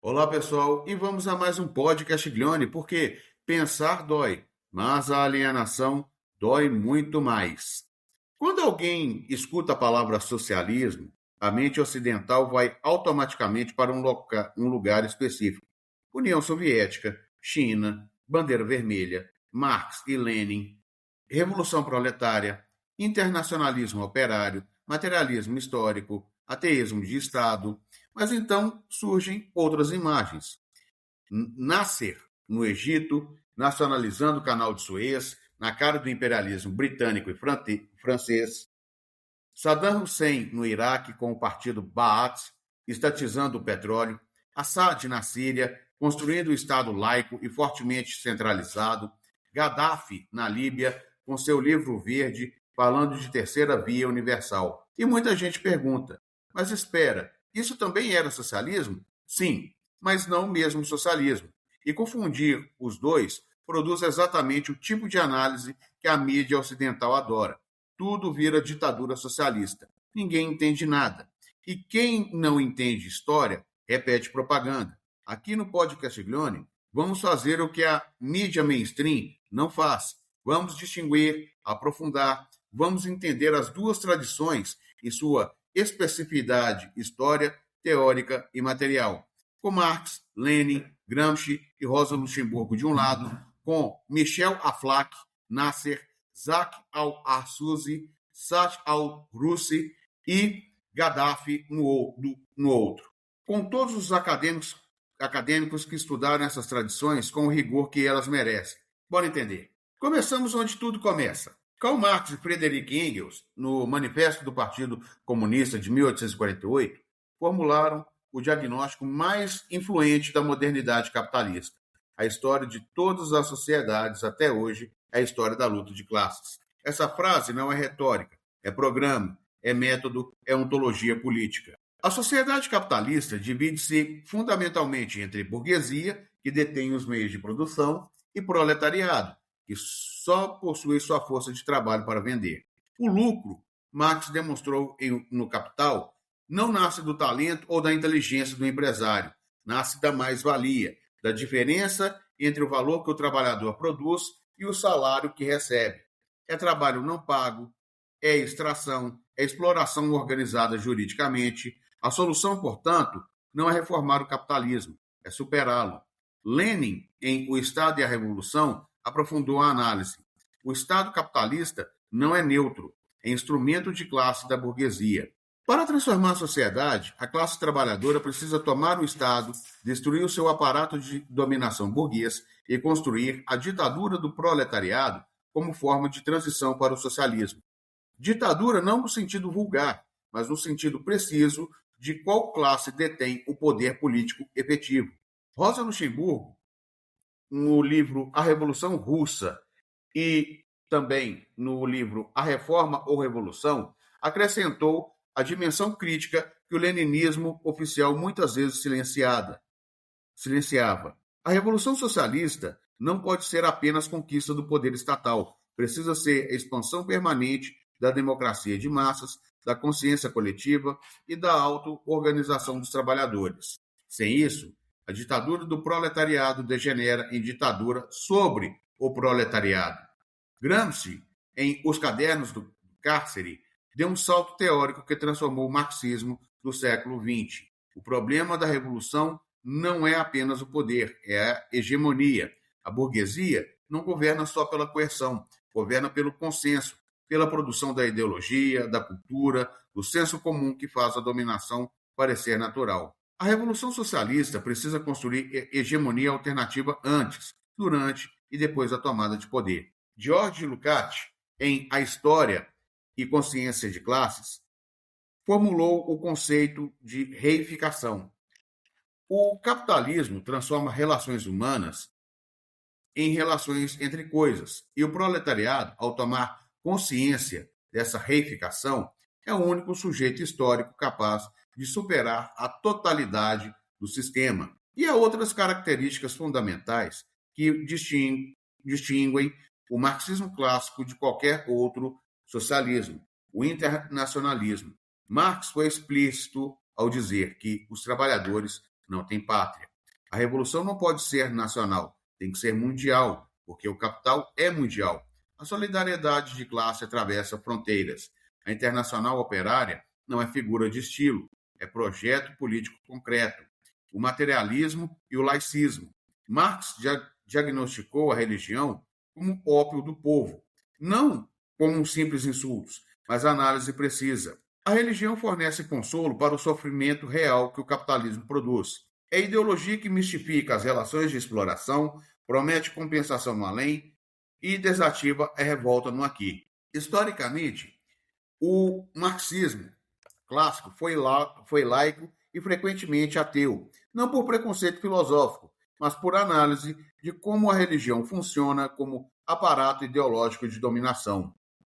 Olá, pessoal, e vamos a mais um podcast Glione, porque pensar dói, mas a alienação dói muito mais. Quando alguém escuta a palavra socialismo, a mente ocidental vai automaticamente para um lugar específico. União Soviética, China, Bandeira Vermelha, Marx e Lenin, Revolução Proletária, internacionalismo operário, materialismo histórico, ateísmo de Estado. Mas então surgem outras imagens. Nasser, no Egito, nacionalizando o Canal de Suez, na cara do imperialismo britânico e francês. Saddam Hussein, no Iraque, com o partido Ba'ath, estatizando o petróleo. Assad, na Síria, construindo o Estado laico e fortemente centralizado. Gaddafi, na Líbia, com seu livro verde, falando de terceira via universal. E muita gente pergunta, mas espera, isso também era socialismo? Sim, mas não o mesmo socialismo. E confundir os dois produz exatamente o tipo de análise que a mídia ocidental adora. Tudo vira ditadura socialista. Ninguém entende nada. E quem não entende história, repete propaganda. Aqui no podcast Glione, vamos fazer o que a mídia mainstream não faz. Vamos distinguir, aprofundar, vamos entender as duas tradições e sua especificidade, história, teórica e material. Com Marx, Lenin, Gramsci e Rosa Luxemburgo de um lado, com Michel Aflaq, Nasser, Zaki al-Arsuzi, Saad al-Russi e Gaddafi no outro. Com todos os acadêmicos que estudaram essas tradições com o rigor que elas merecem. Bora entender. Começamos onde tudo começa. Karl Marx e Friedrich Engels, no Manifesto do Partido Comunista de 1848, formularam o diagnóstico mais influente da modernidade capitalista. A história de todas as sociedades até hoje é a história da luta de classes. Essa frase não é retórica, é programa, é método, é ontologia política. A sociedade capitalista divide-se fundamentalmente entre burguesia, que detém os meios de produção, e proletariado, que só possui sua força de trabalho para vender. O lucro, Marx demonstrou no Capital, não nasce do talento ou da inteligência do empresário, nasce da mais-valia, da diferença entre o valor que o trabalhador produz e o salário que recebe. É trabalho não pago, é extração, é exploração organizada juridicamente. A solução, portanto, não é reformar o capitalismo, é superá-lo. Lenin, em O Estado e a Revolução, aprofundou a análise. O Estado capitalista não é neutro, é instrumento de classe da burguesia. Para transformar a sociedade, a classe trabalhadora precisa tomar o Estado, destruir o seu aparato de dominação burguês e construir a ditadura do proletariado como forma de transição para o socialismo. Ditadura não no sentido vulgar, mas no sentido preciso de qual classe detém o poder político efetivo. Rosa Luxemburgo, no livro A Revolução Russa e também no livro A Reforma ou Revolução, acrescentou a dimensão crítica que o leninismo oficial muitas vezes silenciava. A Revolução Socialista não pode ser apenas conquista do poder estatal, precisa ser a expansão permanente da democracia de massas, da consciência coletiva e da auto-organização dos trabalhadores. Sem isso, a ditadura do proletariado degenera em ditadura sobre o proletariado. Gramsci, em Os Cadernos do Cárcere, deu um salto teórico que transformou o marxismo do século XX. O problema da revolução não é apenas o poder, é a hegemonia. A burguesia não governa só pela coerção, governa pelo consenso, pela produção da ideologia, da cultura, do senso comum que faz a dominação parecer natural. A Revolução Socialista precisa construir hegemonia alternativa antes, durante e depois da tomada de poder. George Lukács, em A História e Consciência de Classes, formulou o conceito de reificação. O capitalismo transforma relações humanas em relações entre coisas, e o proletariado, ao tomar consciência dessa reificação, é o único sujeito histórico capaz de superar a totalidade do sistema. E há outras características fundamentais que distinguem o marxismo clássico de qualquer outro socialismo, o internacionalismo. Marx foi explícito ao dizer que os trabalhadores não têm pátria. A revolução não pode ser nacional, tem que ser mundial, porque o capital é mundial. A solidariedade de classe atravessa fronteiras. A Internacional Operária não é figura de estilo, é projeto político concreto. O materialismo e o laicismo. Marx diagnosticou a religião como ópio do povo, não como um simples insulto, mas análise precisa. A religião fornece consolo para o sofrimento real que o capitalismo produz. É a ideologia que mistifica as relações de exploração, promete compensação no além e desativa a revolta no aqui. Historicamente, o marxismo clássico foi laico e frequentemente ateu, não por preconceito filosófico, mas por análise de como a religião funciona como aparato ideológico de dominação.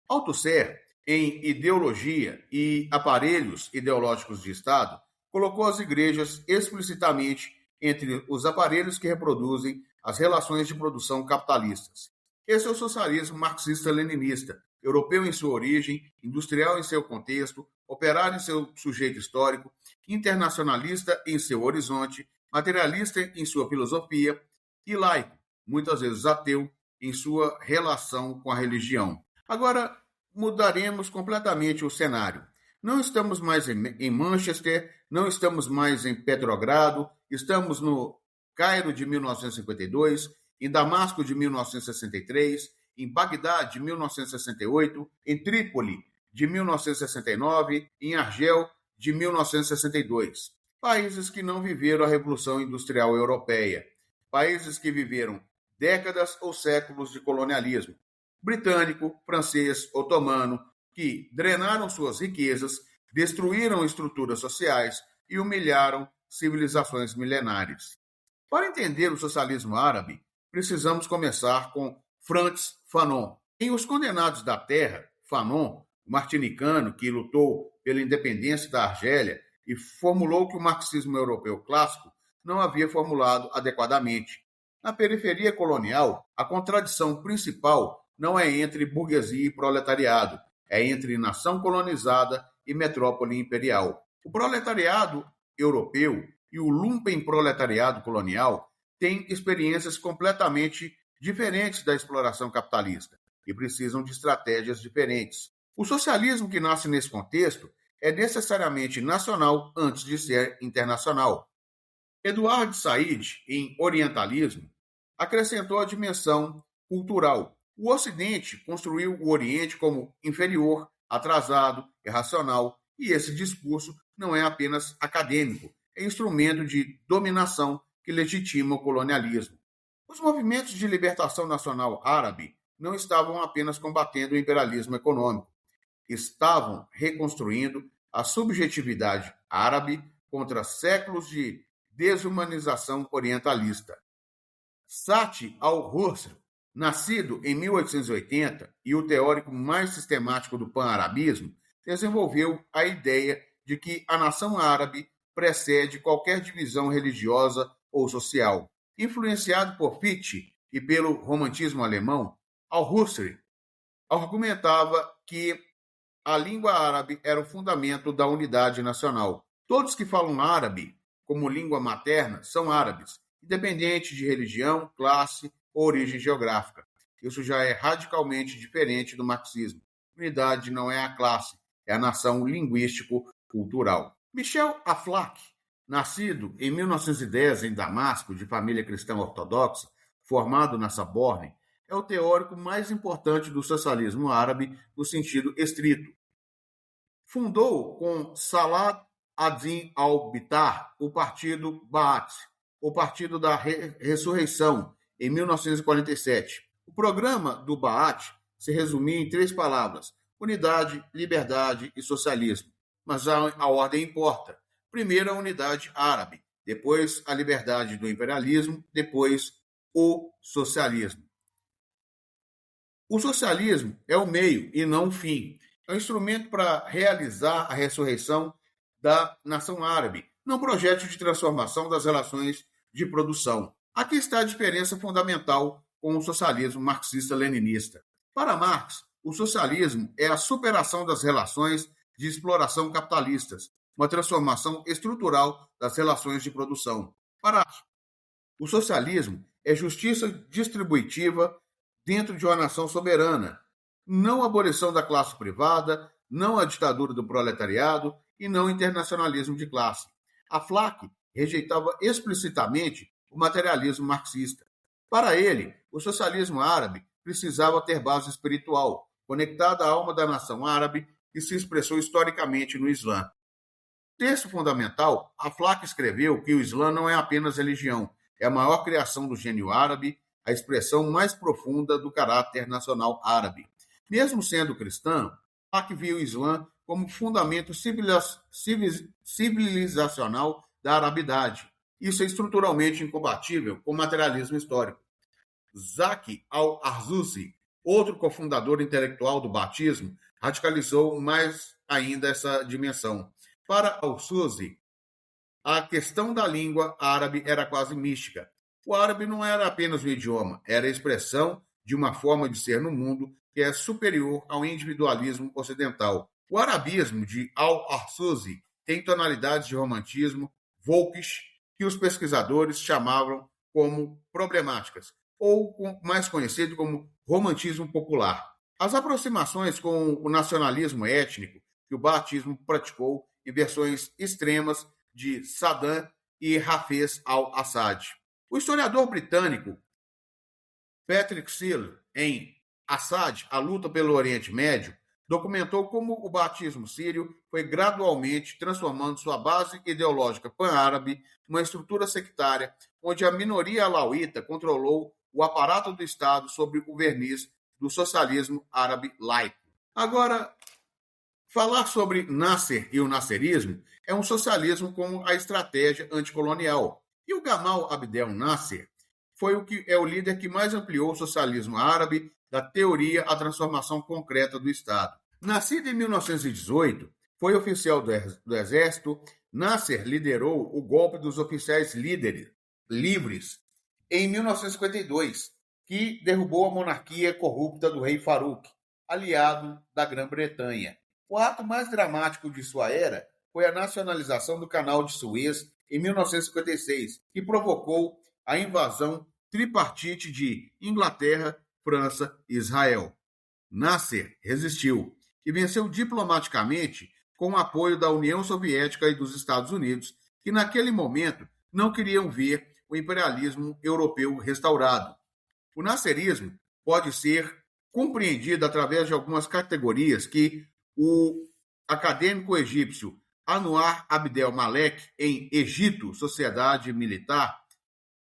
Althusser, em Ideologia e Aparelhos Ideológicos de Estado, colocou as igrejas explicitamente entre os aparelhos que reproduzem as relações de produção capitalistas. Esse é o socialismo marxista-leninista, europeu em sua origem, industrial em seu contexto, operário em seu sujeito histórico, internacionalista em seu horizonte, materialista em sua filosofia e laico, muitas vezes ateu, em sua relação com a religião. Agora, mudaremos completamente o cenário. Não estamos mais em Manchester, não estamos mais em Petrogrado, estamos no Cairo de 1952, em Damasco de 1963, em Bagdá de 1968, em Trípoli de 1969, em Argel de 1962. Países que não viveram a Revolução Industrial Europeia, países que viveram décadas ou séculos de colonialismo britânico, francês, otomano, que drenaram suas riquezas, destruíram estruturas sociais e humilharam civilizações milenares. Para entender o socialismo árabe, precisamos começar com Frantz Fanon. Em Os Condenados da Terra, Fanon, martinicano que lutou pela independência da Argélia e formulou que o marxismo europeu clássico não havia formulado adequadamente. Na periferia colonial, a contradição principal não é entre burguesia e proletariado, é entre nação colonizada e metrópole imperial. O proletariado europeu e o lumpenproletariado colonial têm experiências completamente diferentes da exploração capitalista e precisam de estratégias diferentes. O socialismo que nasce nesse contexto é necessariamente nacional antes de ser internacional. Eduard Said, em Orientalismo, acrescentou a dimensão cultural. O Ocidente construiu o Oriente como inferior, atrasado, irracional, e esse discurso não é apenas acadêmico, é instrumento de dominação que legitima o colonialismo. Os movimentos de libertação nacional árabe não estavam apenas combatendo o imperialismo econômico, estavam reconstruindo a subjetividade árabe contra séculos de desumanização orientalista. Sati al-Husr, nascido em 1880 e o teórico mais sistemático do pan-arabismo, desenvolveu a ideia de que a nação árabe precede qualquer divisão religiosa ou social. Influenciado por Fichte e pelo romantismo alemão, al-Husri argumentava que a língua árabe era o fundamento da unidade nacional. Todos que falam árabe como língua materna são árabes, independente de religião, classe ou origem geográfica. Isso já é radicalmente diferente do marxismo. Unidade não é a classe, é a nação linguístico-cultural. Michel Aflaq, nascido em 1910 em Damasco, de família cristã ortodoxa, formado na Sorbonne, é o teórico mais importante do socialismo árabe no sentido estrito. Fundou com Salah ad-Din al-Bitar o partido Ba'ath, o Partido da Ressurreição, em 1947. O programa do Ba'ath se resumia em 3 palavras: unidade, liberdade e socialismo. Mas a ordem importa. Primeiro a unidade árabe, depois a liberdade do imperialismo, depois o socialismo. O socialismo é o meio e não o fim. É um instrumento para realizar a ressurreição da nação árabe, não projeto de transformação das relações de produção. Aqui está a diferença fundamental com o socialismo marxista-leninista. Para Marx, o socialismo é a superação das relações de exploração capitalistas, uma transformação estrutural das relações de produção. Para O socialismo é justiça distributiva dentro de uma nação soberana, não a abolição da classe privada, não a ditadura do proletariado e não o internacionalismo de classe. A FLAC rejeitava explicitamente o materialismo marxista. Para ele, o socialismo árabe precisava ter base espiritual, conectada à alma da nação árabe que se expressou historicamente no Islã. Texto fundamental, a FLAC escreveu que o Islã não é apenas religião, é a maior criação do gênio árabe, a expressão mais profunda do caráter nacional árabe. Mesmo sendo cristã, a FLAC viu o Islã como fundamento civilizacional da arabidade. Isso é estruturalmente incompatível com o materialismo histórico. Zaki al-Arzuzi, outro cofundador intelectual do batismo, radicalizou mais ainda essa dimensão. Para al-Arzuzi, a questão da língua árabe era quase mística. O árabe não era apenas um idioma, era a expressão de uma forma de ser no mundo que é superior ao individualismo ocidental. O arabismo de al-Arzuzi tem tonalidades de romantismo, folkish, que os pesquisadores chamavam como problemáticas, ou mais conhecido como romantismo popular. As aproximações com o nacionalismo étnico que o baatismo praticou em versões extremas de Saddam e Hafez al-Assad. O historiador britânico Patrick Seale, em Assad, a luta pelo Oriente Médio, documentou como o baatismo sírio foi gradualmente transformando sua base ideológica pan-árabe numa estrutura sectária onde a minoria alauíta controlou o aparato do Estado sob o verniz do socialismo árabe laico. Agora, falar sobre Nasser e o nasserismo é um socialismo como a estratégia anticolonial. E o Gamal Abdel Nasser foi o líder que mais ampliou o socialismo árabe da teoria à transformação concreta do Estado. Nascido em 1918, foi oficial do Exército, Nasser liderou o golpe dos oficiais livres em 1952, que derrubou a monarquia corrupta do rei Farouk, aliado da Grã-Bretanha. O ato mais dramático de sua era foi a nacionalização do Canal de Suez em 1956, que provocou a invasão tripartite de Inglaterra, França e Israel. Nasser resistiu e venceu diplomaticamente com o apoio da União Soviética e dos Estados Unidos, que naquele momento não queriam ver o imperialismo europeu restaurado. O nasserismo pode ser compreendido através de algumas categorias que o acadêmico egípcio Anwar Abdel Malek, em Egito, Sociedade Militar,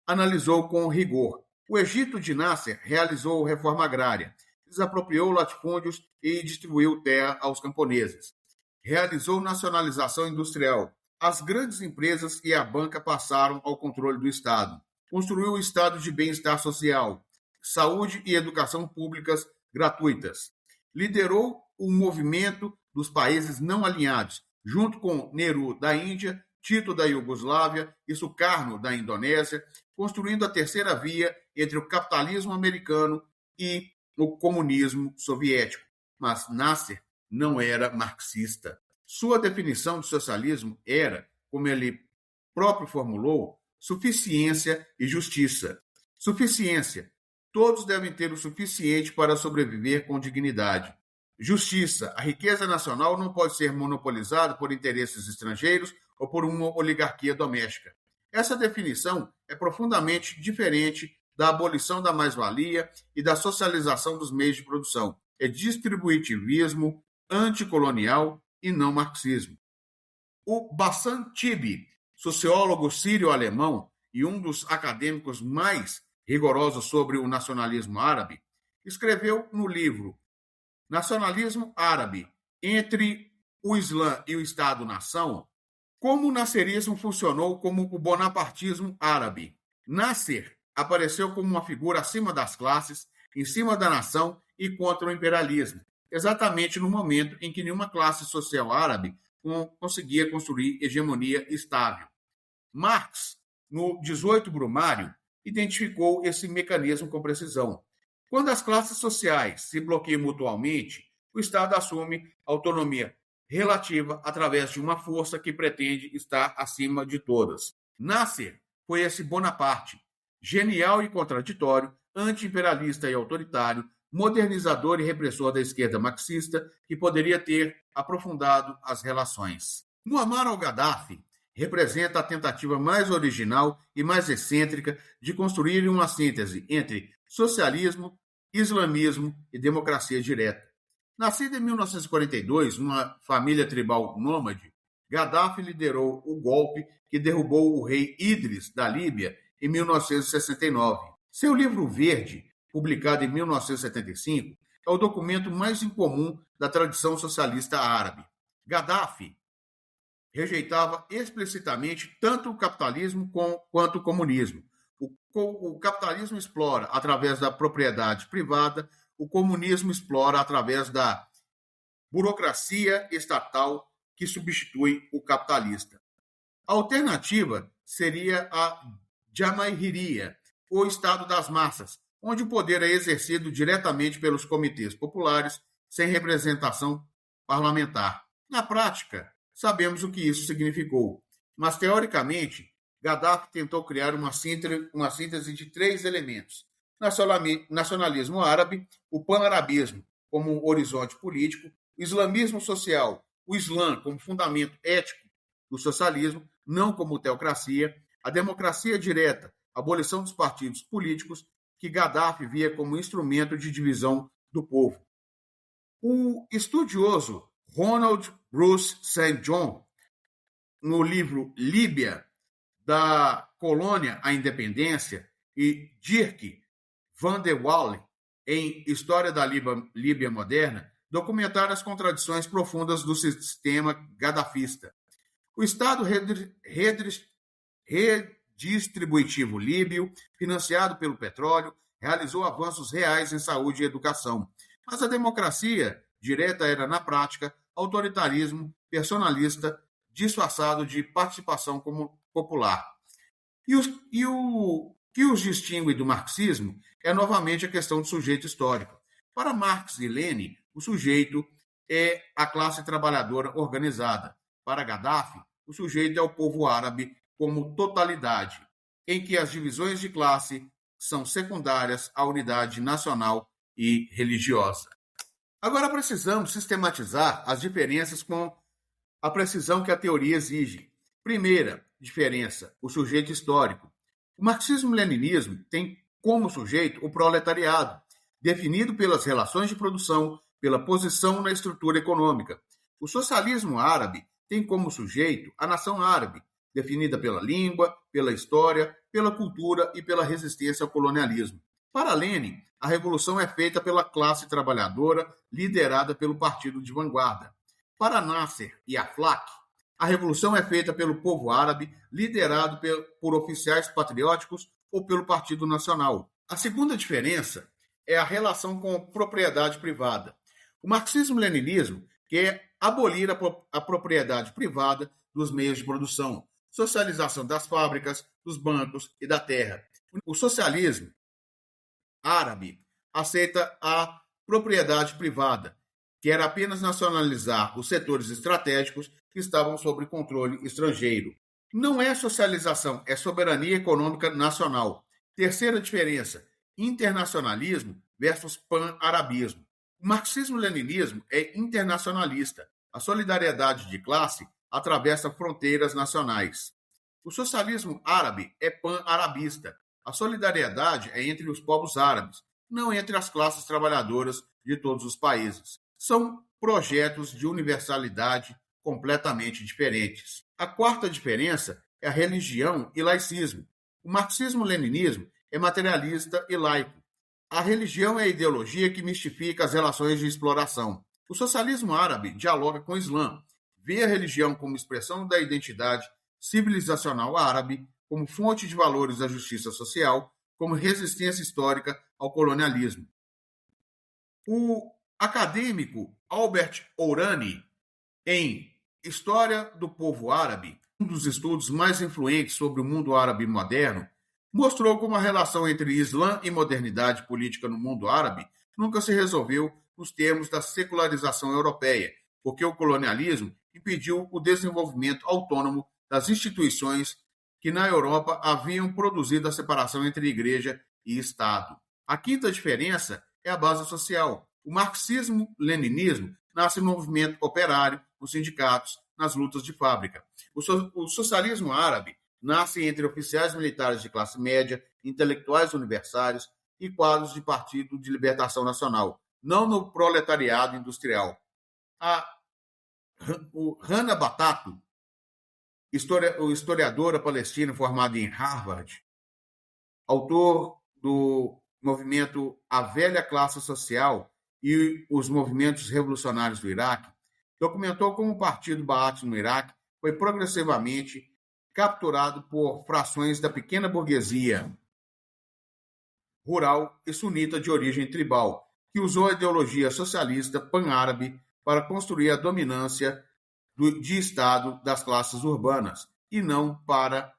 analisou com rigor. O Egito de Nasser realizou reforma agrária, desapropriou latifúndios e distribuiu terra aos camponeses. Realizou nacionalização industrial. As grandes empresas e a banca passaram ao controle do Estado. Construiu o estado de bem-estar social, saúde e educação públicas gratuitas. Liderou o movimento dos países não alinhados, junto com Nehru da Índia, Tito da Iugoslávia e Sukarno da Indonésia, construindo a terceira via entre o capitalismo americano e o comunismo soviético. Mas Nasser não era marxista. Sua definição de socialismo era, como ele próprio formulou, suficiência e justiça. Suficiência. Todos devem ter o suficiente para sobreviver com dignidade. Justiça. A riqueza nacional não pode ser monopolizada por interesses estrangeiros ou por uma oligarquia doméstica. Essa definição é profundamente diferente da abolição da mais-valia e da socialização dos meios de produção. É distributivismo anticolonial e não marxismo. O Bassam Tibi, sociólogo sírio-alemão e um dos acadêmicos mais rigorosos sobre o nacionalismo árabe, escreveu no livro Nacionalismo Árabe, entre o Islã e o Estado-nação, como o nasserismo funcionou como o bonapartismo árabe. Nasser apareceu como uma figura acima das classes, em cima da nação e contra o imperialismo, exatamente no momento em que nenhuma classe social árabe conseguia construir hegemonia estável. Marx, no 18 Brumário, identificou esse mecanismo com precisão. Quando as classes sociais se bloqueiam mutuamente, o Estado assume autonomia relativa através de uma força que pretende estar acima de todas. Nasser foi esse Bonaparte, genial e contraditório, anti-imperialista e autoritário, modernizador e repressor da esquerda marxista, que poderia ter aprofundado as relações. Muammar al-Gaddafi representa a tentativa mais original e mais excêntrica de construir uma síntese entre socialismo, islamismo e democracia direta. Nascido em 1942, numa família tribal nômade, Gaddafi liderou o golpe que derrubou o rei Idris da Líbia em 1969. Seu livro Verde, publicado em 1975, é o documento mais incomum da tradição socialista árabe. Gaddafi rejeitava explicitamente tanto o capitalismo quanto o comunismo. O capitalismo explora através da propriedade privada, o comunismo explora através da burocracia estatal que substitui o capitalista. A alternativa seria a Jamahiriya, o Estado das massas, onde o poder é exercido diretamente pelos comitês populares, sem representação parlamentar. Na prática, sabemos o que isso significou, mas teoricamente, Gaddafi tentou criar uma síntese de três elementos: nacionalismo árabe, o pan-arabismo como horizonte político, o islamismo social, o Islã como fundamento ético do socialismo, não como teocracia, a democracia direta, a abolição dos partidos políticos, que Gaddafi via como instrumento de divisão do povo. O estudioso Ronald Bruce St. John, no livro Líbia, da colônia à independência, e Dirk van der Waal, em História da Líbia Moderna, documentaram as contradições profundas do sistema gadafista. O Estado redistributivo líbio, financiado pelo petróleo, realizou avanços reais em saúde e educação. Mas a democracia direta era, na prática, autoritarismo personalista disfarçado de participação popular. O que os distingue do marxismo é novamente a questão do sujeito histórico. Para Marx e Lenin, o sujeito é a classe trabalhadora organizada. Para Gaddafi, o sujeito é o povo árabe como totalidade, em que as divisões de classe são secundárias à unidade nacional e religiosa. Agora precisamos sistematizar as diferenças com a precisão que a teoria exige. Primeira diferença, o sujeito histórico. O marxismo-leninismo tem como sujeito o proletariado, definido pelas relações de produção, pela posição na estrutura econômica. O socialismo árabe tem como sujeito a nação árabe, definida pela língua, pela história, pela cultura e pela resistência ao colonialismo. Para Lenin, a revolução é feita pela classe trabalhadora, liderada pelo partido de vanguarda. Para Nasser e Aflaq, a revolução é feita pelo povo árabe, liderado por oficiais patrióticos ou pelo Partido Nacional. A segunda diferença é a relação com a propriedade privada. O marxismo-leninismo quer abolir a propriedade privada dos meios de produção, socialização das fábricas, dos bancos e da terra. O socialismo árabe aceita a propriedade privada, quer apenas nacionalizar os setores estratégicos que estavam sob controle estrangeiro. Não é socialização, é soberania econômica nacional. Terceira diferença, internacionalismo versus pan-arabismo. O marxismo-leninismo é internacionalista. A solidariedade de classe atravessa fronteiras nacionais. O socialismo árabe é pan-arabista. A solidariedade é entre os povos árabes, não entre as classes trabalhadoras de todos os países. São projetos de universalidade completamente diferentes. A quarta diferença é a religião e laicismo. O marxismo-leninismo é materialista e laico. A religião é a ideologia que mistifica as relações de exploração. O socialismo árabe dialoga com o Islã, vê a religião como expressão da identidade civilizacional árabe, como fonte de valores da justiça social, como resistência histórica ao colonialismo. O acadêmico Albert Hourani, em História do Povo Árabe, um dos estudos mais influentes sobre o mundo árabe moderno, mostrou como a relação entre Islã e modernidade política no mundo árabe nunca se resolveu nos termos da secularização europeia, porque o colonialismo impediu o desenvolvimento autônomo das instituições que na Europa haviam produzido a separação entre igreja e Estado. A quinta diferença é a base social. O marxismo-leninismo nasce no movimento operário, nos sindicatos, nas lutas de fábrica. O socialismo árabe nasce entre oficiais militares de classe média, intelectuais universitários e quadros de Partido de Libertação Nacional, não no proletariado industrial. O Rana Batato, historiadora palestina formada em Harvard, autor do movimento A Velha Classe Social e os movimentos revolucionários do Iraque, documentou como o Partido Baath no Iraque foi progressivamente capturado por frações da pequena burguesia rural e sunita de origem tribal, que usou a ideologia socialista pan-árabe para construir a dominância de Estado das classes urbanas e não para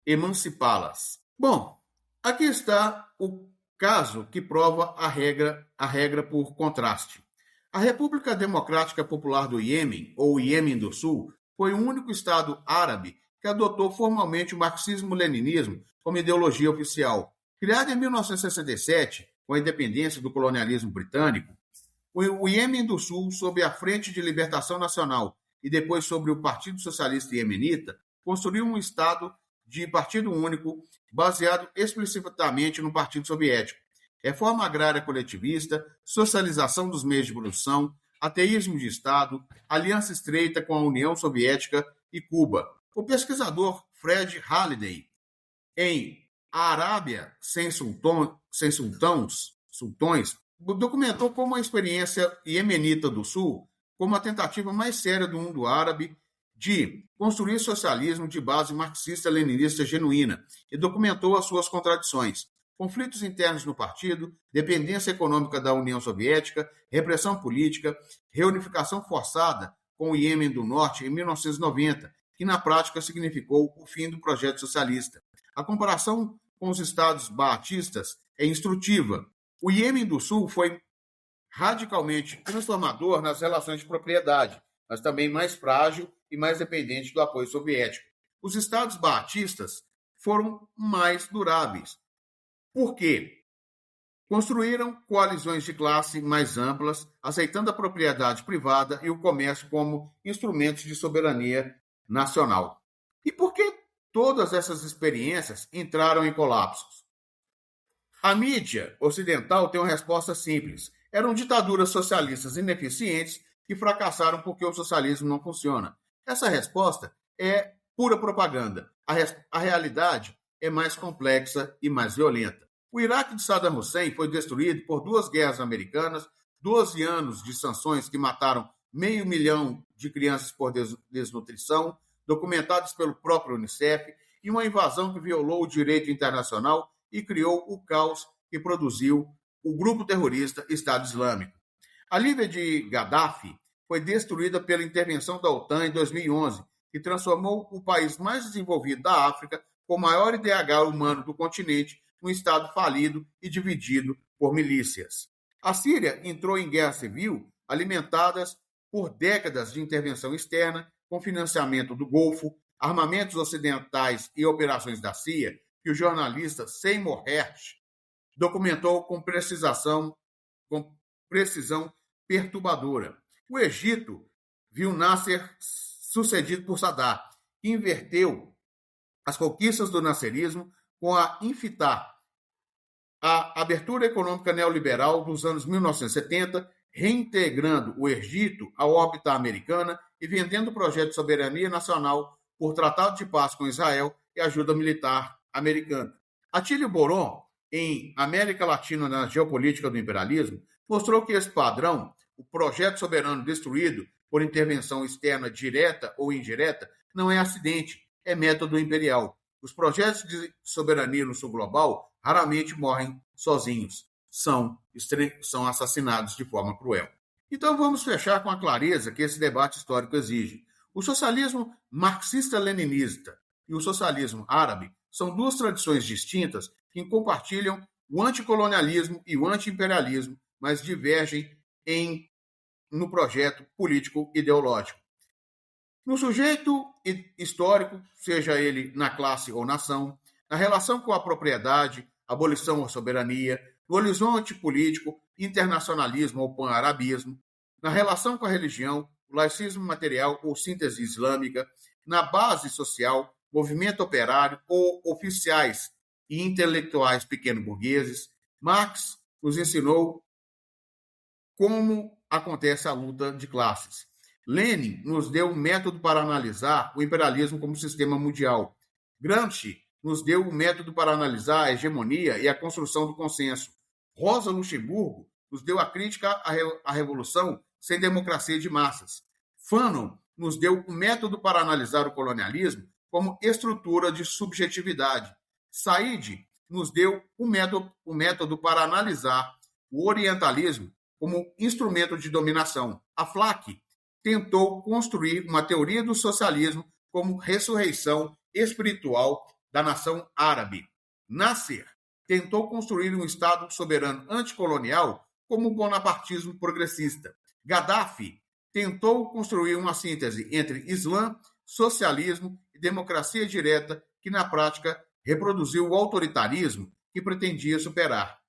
emancipá-las. Bom, aqui está o caso que prova a regra por contraste. A República Democrática Popular do Iêmen, ou Iêmen do Sul, foi o único Estado árabe que adotou formalmente o marxismo-leninismo como ideologia oficial. Criado em 1967, com a independência do colonialismo britânico, o Iêmen do Sul, sob a Frente de Libertação Nacional e depois sobre o Partido Socialista Iemenita, construiu um Estado de partido único baseado explicitamente no Partido Soviético. Reforma agrária coletivista, socialização dos meios de produção, ateísmo de Estado, aliança estreita com a União Soviética e Cuba. O pesquisador Fred Halliday, em A Arábia Sem Sultões, documentou como a experiência iemenita do Sul como a tentativa mais séria do mundo árabe de construir socialismo de base marxista-leninista genuína e documentou as suas contradições. Conflitos internos no partido, dependência econômica da União Soviética, repressão política, reunificação forçada com o Iêmen do Norte em 1990, que na prática significou o fim do projeto socialista. A comparação com os estados baatistas é instrutiva. O Iêmen do Sul foi radicalmente transformador nas relações de propriedade, mas também mais frágil e mais dependente do apoio soviético. Os estados baatistas foram mais duráveis. Por quê? Construíram coalizões de classe mais amplas, aceitando a propriedade privada e o comércio como instrumentos de soberania nacional. E por que todas essas experiências entraram em colapsos? A mídia ocidental tem uma resposta simples. Eram ditaduras socialistas ineficientes que fracassaram porque o socialismo não funciona. Essa resposta é pura propaganda. A realidade é mais complexa e mais violenta. O Iraque de Saddam Hussein foi destruído por 2 guerras americanas, 12 anos de sanções que mataram 500 mil de crianças por desnutrição, documentados pelo próprio Unicef, e uma invasão que violou o direito internacional e criou o caos que produziu o grupo terrorista Estado Islâmico. A Líbia de Gaddafi foi destruída pela intervenção da OTAN em 2011, que transformou o país mais desenvolvido da África, com o maior IDH humano do continente, num Estado falido e dividido por milícias. A Síria entrou em guerra civil, alimentadas por décadas de intervenção externa, com financiamento do Golfo, armamentos ocidentais e operações da CIA, que o jornalista Seymour Hersh documentou com precisão perturbadora. O Egito viu Nasser sucedido por Saddam, que inverteu as conquistas do nasserismo com a Intifada, a abertura econômica neoliberal dos anos 1970, reintegrando o Egito à órbita americana e vendendo o projeto de soberania nacional por tratado de paz com Israel e ajuda militar americana. Atílio Boron, em América Latina na Geopolítica do Imperialismo, mostrou que esse padrão, o projeto soberano destruído por intervenção externa direta ou indireta, não é acidente, é método imperial. Os projetos de soberania no sul global raramente morrem sozinhos, são assassinados de forma cruel. Então vamos fechar com a clareza que esse debate histórico exige. O socialismo marxista-leninista e o socialismo árabe são 2 tradições distintas que compartilham o anticolonialismo e o antiimperialismo, mas divergem no projeto político-ideológico. No sujeito histórico, seja ele na classe ou nação, na relação com a propriedade, abolição ou soberania, no horizonte político, internacionalismo ou pan-arabismo, na relação com a religião, o laicismo material ou síntese islâmica, na base social, movimento operário ou oficiais e intelectuais pequeno-burgueses, Marx nos ensinou como acontece a luta de classes. Lenin nos deu um método para analisar o imperialismo como sistema mundial. Gramsci nos deu um método para analisar a hegemonia e a construção do consenso. Rosa Luxemburgo nos deu a crítica à revolução sem democracia de massas. Fanon nos deu um método para analisar o colonialismo como estrutura de subjetividade. Said nos deu um método para analisar o orientalismo como instrumento de dominação. A Flack tentou construir uma teoria do socialismo como ressurreição espiritual da nação árabe. Nasser tentou construir um Estado soberano anticolonial como o bonapartismo progressista. Gaddafi tentou construir uma síntese entre Islã, socialismo e democracia direta que, na prática, reproduziu o autoritarismo que pretendia superar.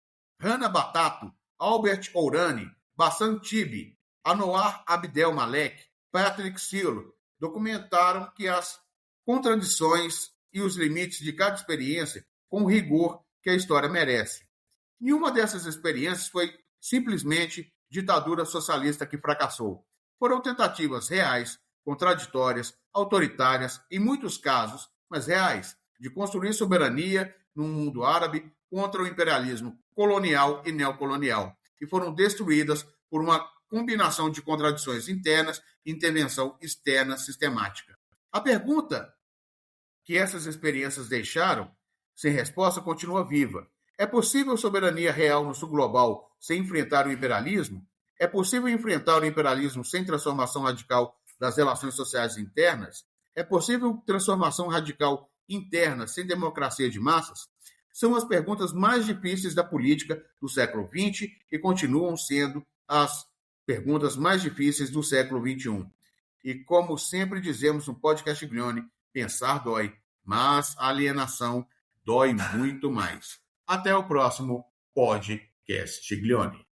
Rana Batato, Albert Ourani, Bassam Tibi, Anwar Abdel Malek, Patrick Silo documentaram que as contradições e os limites de cada experiência com o rigor que a história merece. Nenhuma dessas experiências foi simplesmente ditadura socialista que fracassou. Foram tentativas reais, contraditórias, autoritárias, em muitos casos, mas reais, de construir soberania no mundo árabe contra o imperialismo colonial e neocolonial, e foram destruídas por uma combinação de contradições internas e intervenção externa sistemática. A pergunta que essas experiências deixaram sem resposta continua viva. É possível soberania real no sul global sem enfrentar o imperialismo? É possível enfrentar o imperialismo sem transformação radical das relações sociais internas? É possível transformação radical interna sem democracia de massas? São as perguntas mais difíceis da política do século XX e continuam sendo as perguntas mais difíceis do século XXI. E como sempre dizemos no podcast Glione, pensar dói, mas a alienação dói muito mais. Até o próximo podcast Glione.